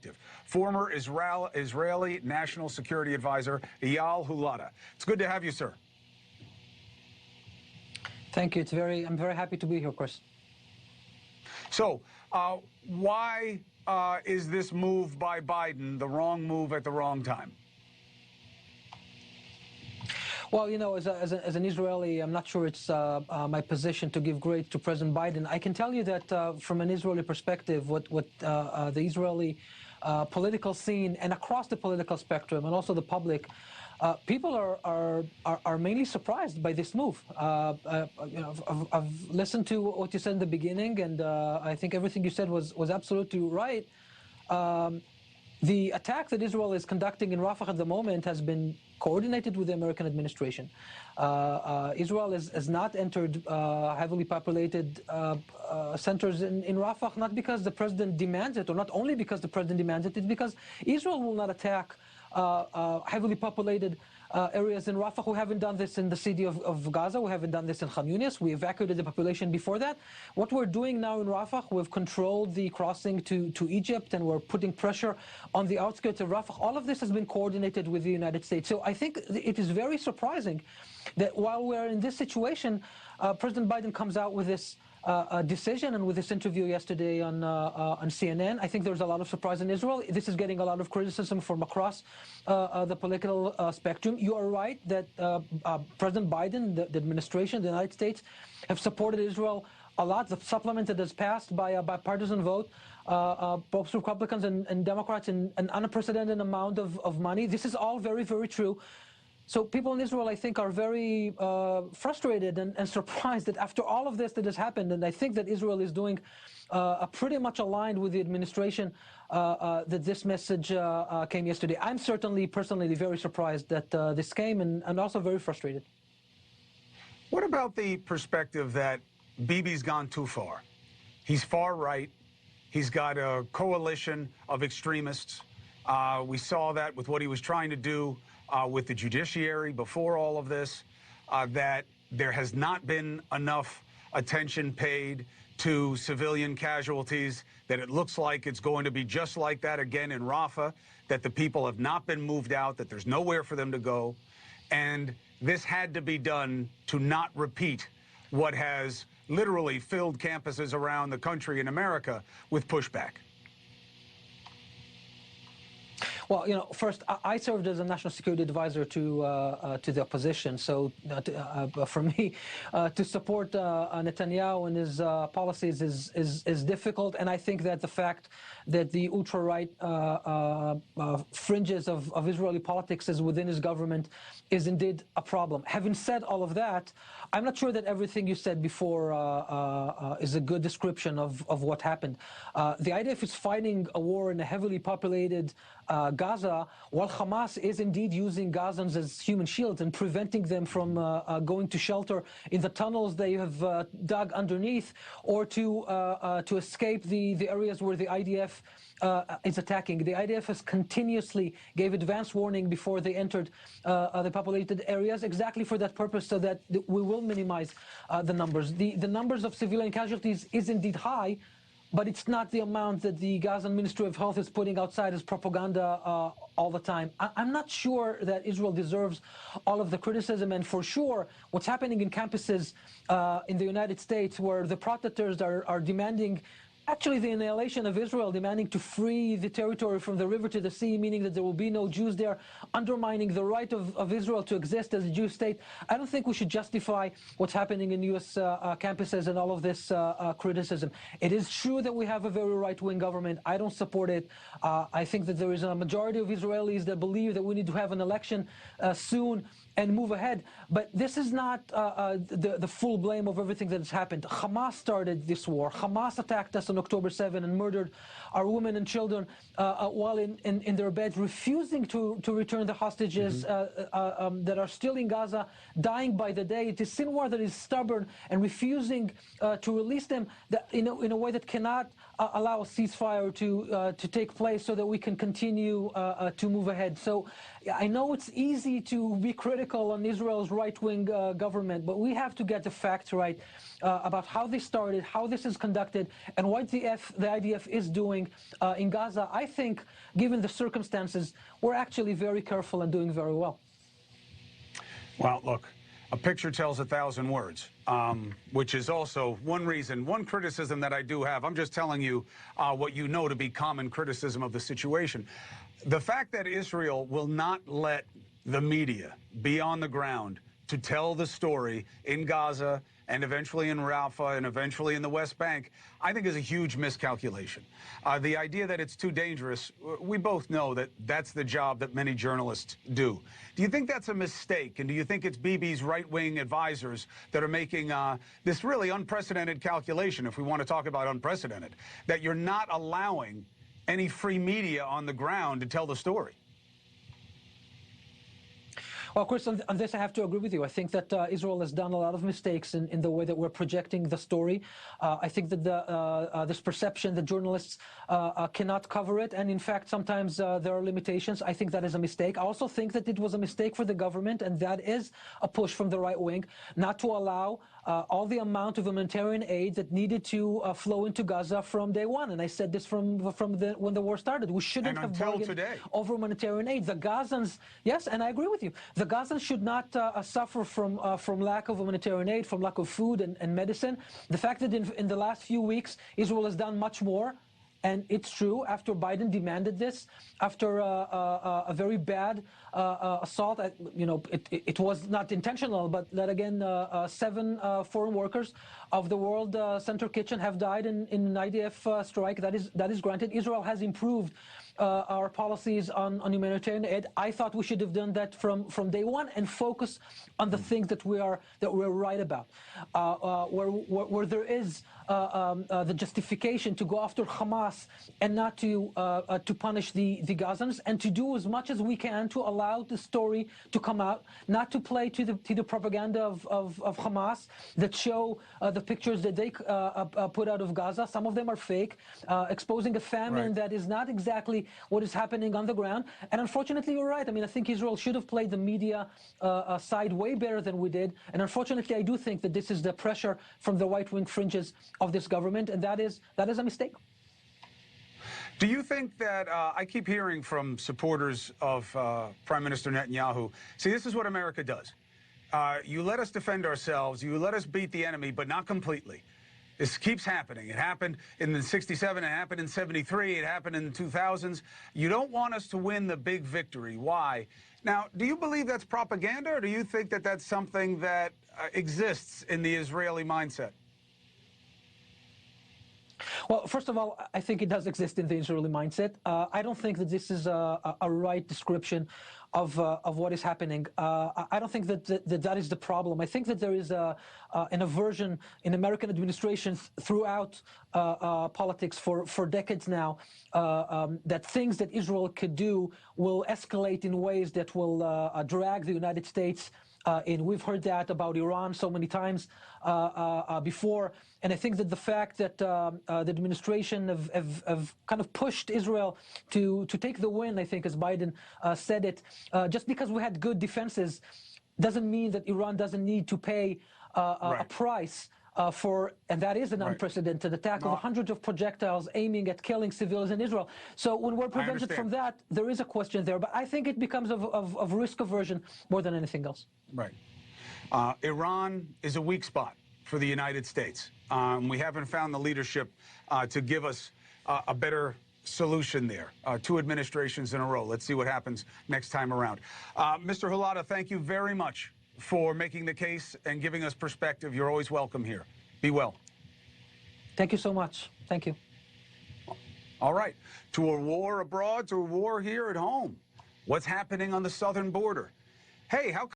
perspective. Former Israeli National Security Advisor Eyal Hulata. It's good to have you, sir. Thank you. I'm very happy to be here, Chris. So, why is this move by Biden the wrong move at the wrong time? Well, you know, as an Israeli, I'm not sure it's my position to give grades to President Biden. I can tell you that from an Israeli perspective, what the Israeli political scene and across the political spectrum and also the public, people are mainly surprised by this move. You know, I've listened to what you said in the beginning, and I think everything you said was absolutely right. The attack that Israel is conducting in Rafah at the moment has been coordinated with the American administration. Israel has not entered heavily populated centers in Rafah, not because the president demands it, or not only because the president demands it, it's because Israel will not attack heavily populated areas in Rafah. We haven't done this in the city of Gaza. We haven't done this in Khan Yunis. We evacuated the population before that. What we're doing now in Rafah, we've controlled the crossing to Egypt, and we're putting pressure on the outskirts of Rafah. All of this has been coordinated with the United States. So I think it is very surprising that while we're in this situation, President Biden comes out with this decision, and with this interview yesterday on CNN. I think there's a lot of surprise in Israel. This is getting a lot of criticism from across the political spectrum. You are right that President Biden, the administration, the United States, have supported Israel a lot. The supplement that has passed by a bipartisan vote, both Republicans and Democrats, in an unprecedented amount of money. This is all very, very true. So people in Israel, I think, are very frustrated and surprised that after all of this that has happened, and I think that Israel is doing pretty much aligned with the administration, that this message came yesterday. I'm certainly, personally, very surprised that this came, and also very frustrated. What about the perspective that Bibi's gone too far? He's far right. He's got a coalition of extremists. We saw that with what he was trying to do with the judiciary before all of this, that there has not been enough attention paid to civilian casualties, that it looks like it's going to be just like that again in Rafah, that the people have not been moved out, that there's nowhere for them to go. And this had to be done to not repeat what has literally filled campuses around the country in America with pushback. Well, you know, first, I served as a national security advisor to the opposition. So for me, to support Netanyahu and his policies is difficult. And I think that the fact that the ultra-right fringes of Israeli politics is within his government is indeed a problem. Having said all of that, I'm not sure that everything you said before is a good description of what happened. The IDF is fighting a war in a heavily populated Gaza, while Hamas is indeed using Gazans as human shields and preventing them from going to shelter in the tunnels they have dug underneath, or to escape the areas where the IDF is attacking. The IDF has continuously gave advance warning before they entered the populated areas, exactly for that purpose, so that we will minimize the numbers. The numbers of civilian casualties is indeed high, but it's not the amount that the Gazan Ministry of Health is putting outside as propaganda all the time. I'm not sure that Israel deserves all of the criticism, and for sure, what's happening in campuses in the United States, where the protesters are demanding actually the annihilation of Israel, demanding to free the territory from the river to the sea, meaning that there will be no Jews there, undermining the right of Israel to exist as a Jewish state. I don't think we should justify what's happening in U.S. campuses and all of this criticism. It is true that we have a very right-wing government. I don't support it. I think that there is a majority of Israelis that believe that we need to have an election soon and move ahead. But this is not the full blame of everything that has happened. Hamas started this war. Hamas attacked us on October 7 and murdered our women and children while in their beds, refusing to return the hostages that are still in Gaza, dying by the day. It is Sinwar that is stubborn and refusing to release them in a way that cannot allow a ceasefire to take place so that we can continue to move ahead. So I know it's easy to be critical on Israel's right-wing government, but we have to get the facts right about how this started, how this is conducted, and what the IDF is doing in Gaza. I think, given the circumstances, we're actually very careful and doing very well. Well, look, a picture tells 1,000 words, which is also one reason, one criticism that I do have. I'm just telling you what you know to be common criticism of the situation. The fact that Israel will not let the media be on the ground to tell the story in Gaza and eventually in Rafah and eventually in the West Bank, I think is a huge miscalculation. The idea that it's too dangerous, we both know that that's the job that many journalists do. Do you think that's a mistake? And do you think it's Bibi's right-wing advisors that are making this really unprecedented calculation, if we want to talk about unprecedented, that you're not allowing any free media on the ground to tell the story? Well, Chris, on this I have to agree with you. I think that Israel has done a lot of mistakes in the way that we're projecting the story. I think that this perception that journalists cannot cover it, and in fact, sometimes there are limitations. I think that is a mistake. I also think that it was a mistake for the government, and that is a push from the right wing, not to allow all the amount of humanitarian aid that needed to flow into Gaza from day one. And I said this from when the war started. We shouldn't have bargained over humanitarian aid. The Gazans, yes, and I agree with you. The Gazans should not suffer from lack of humanitarian aid, from lack of food and medicine. The fact that in the last few weeks, Israel has done much more. And it's true, after Biden demanded this, after a very bad assault, it was not intentional, but that again, 7 foreign workers of the World Center Kitchen have died in an IDF strike. That is granted. Israel has improved our policies on humanitarian aid. I thought we should have done that from day one and focus on the things that we're right about, where there is the justification to go after Hamas and not to punish the Gazans, and to do as much as we can to allow the story to come out, not to play to the propaganda of Hamas that show the pictures that they put out of Gaza. Some of them are fake, exposing a famine that is not exactly what is happening on the ground. And unfortunately, you're right. I mean, I think Israel should have played the media side way better than we did. And unfortunately, I do think that this is the pressure from the right-wing fringes of this government, and that is a mistake. Do you think that, I keep hearing from supporters of Prime Minister Netanyahu, see, this is what America does. You let us defend ourselves, you let us beat the enemy, but not completely. This keeps happening. It happened in the 67, it happened in 73, it happened in the 2000s. You don't want us to win the big victory. Why? Now, do you believe that's propaganda, or do you think that that's something that exists in the Israeli mindset? Well, first of all, I think it does exist in the Israeli mindset. I don't think that this is a right description of what is happening. I don't think that is the problem. I think that there is an aversion in American administrations throughout politics for decades now, that things that Israel could do will escalate in ways that will drag the United States in. We've heard that about Iran so many times before, and I think that the fact that the administration have kind of pushed Israel to take the win, I think, as Biden said it, just because we had good defenses doesn't mean that Iran doesn't need to pay a price and that is an unprecedented attack of hundreds of projectiles aiming at killing civilians in Israel. So when we're prevented from that, there is a question there. But I think it becomes of risk aversion more than anything else. Right. Iran is a weak spot for the United States. We haven't found the leadership to give us a better solution there. 2 administrations in a row. Let's see what happens next time around. Mr. Hulata, thank you very much for making the case and giving us perspective. You're always welcome here. Be well. Thank you so much. Thank you. All right. To a war abroad, to a war here at home. What's happening on the southern border? Hey, how